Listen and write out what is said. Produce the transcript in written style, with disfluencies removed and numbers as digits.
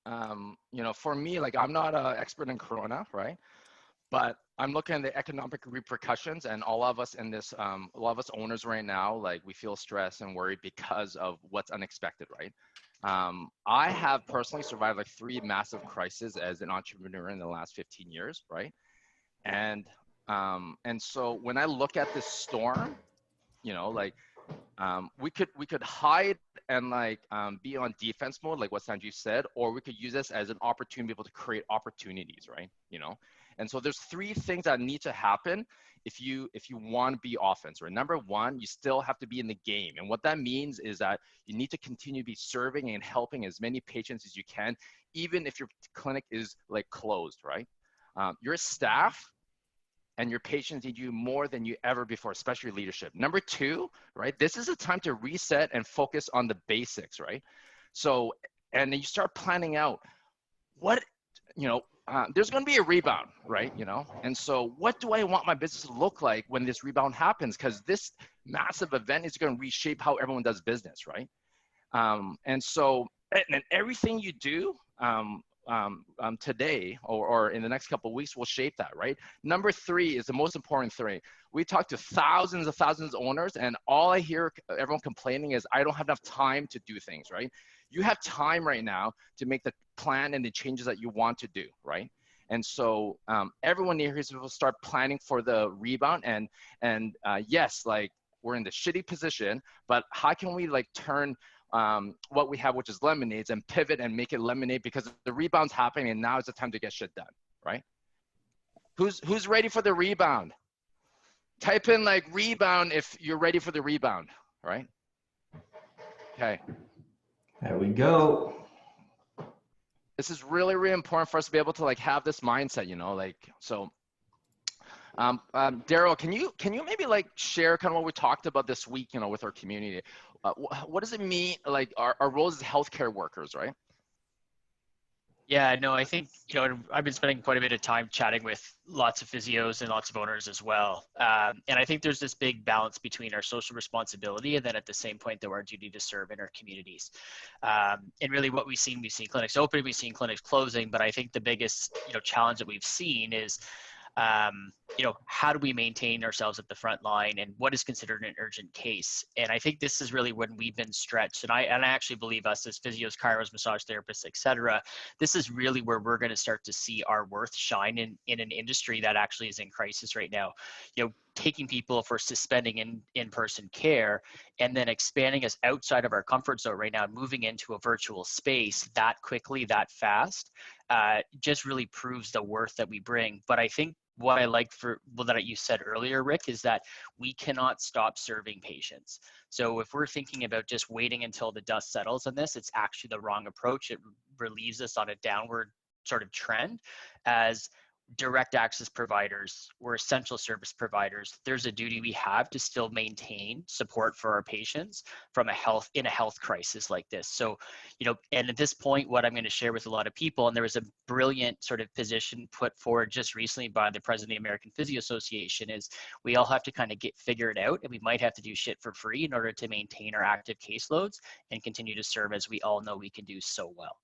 You know, for me, like I'm not an expert in Corona, right? But I'm looking at the economic repercussions, and all of us in this, a lot of us owners right now, like we feel stressed and worried because of what's unexpected, right? I have personally survived like 3 massive crises as an entrepreneur in the last 15 years, right? And and so when I look at this storm, you know, like we could hide and like be on defense mode, like what Sanjeev said, or we could use this as an opportunity to be able to create opportunities, right? You know, and so there's 3 things that need to happen if you want to be offense, right? Number one, you still have to be in the game, and what that means is that you need to continue to be serving and helping as many patients as you can, even if your clinic is like closed, right? Your staff and your patients need you more than you ever before, especially leadership. Number two, right? This is a time to reset and focus on the basics, right? So, and then you start planning out what, you know, there's going to be a rebound, right? You know, and so what do I want my business to look like when this rebound happens? Because this massive event is going to reshape how everyone does business, right? And so, and everything you do today or in the next couple of weeks will shape that, right? Number 3 is the most important thing. We talk to thousands of owners, and all I hear everyone complaining is, I don't have enough time to do things, right? You have time right now to make the plan and the changes that you want to do, right? And so everyone here will start planning for the rebound. And yes, like we're in the shitty position, but how can we like turn what we have, which is lemonades, and pivot and make it lemonade, because the rebound's happening and now is the time to get shit done, right? Who's ready for the rebound? Type in like rebound if you're ready for the rebound, right? Okay. There we go. This is really, really important for us to be able to like have this mindset, you know, like, so Daryl, can you maybe like share kind of what we talked about this week, you know, with our community? What does it mean, like our roles as healthcare workers, right? Yeah, no, I think, you know, I've been spending quite a bit of time chatting with lots of physios and lots of owners as well. And I think there's this big balance between our social responsibility and then at the same point, though, our duty to serve in our communities. And really what we've seen clinics open, we've seen clinics closing, but I think the biggest, you know, challenge that we've seen is, you know, how do we maintain ourselves at the front line and what is considered an urgent case? And I think this is really when we've been stretched. And I actually believe us as physios, chiros, massage therapists, et cetera, this is really where we're going to start to see our worth shine in an industry that actually is in crisis right now. You know, taking people for suspending in-person care and then expanding us outside of our comfort zone right now, moving into a virtual space that quickly, that fast, just really proves the worth that we bring. But I think what I like that you said earlier, Rick, is that we cannot stop serving patients. So if we're thinking about just waiting until the dust settles on this, it's actually the wrong approach. It relieves us on a downward sort of trend. As direct access providers, we're essential service providers. There's a duty we have to still maintain support for our patients from a health crisis like this. So, you know, and at this point, what I'm going to share with a lot of people, and there was a brilliant sort of position put forward just recently by the president of the American Physio Association, is we all have to kind of figure it out, and we might have to do shit for free in order to maintain our active caseloads and continue to serve as we all know we can do so well.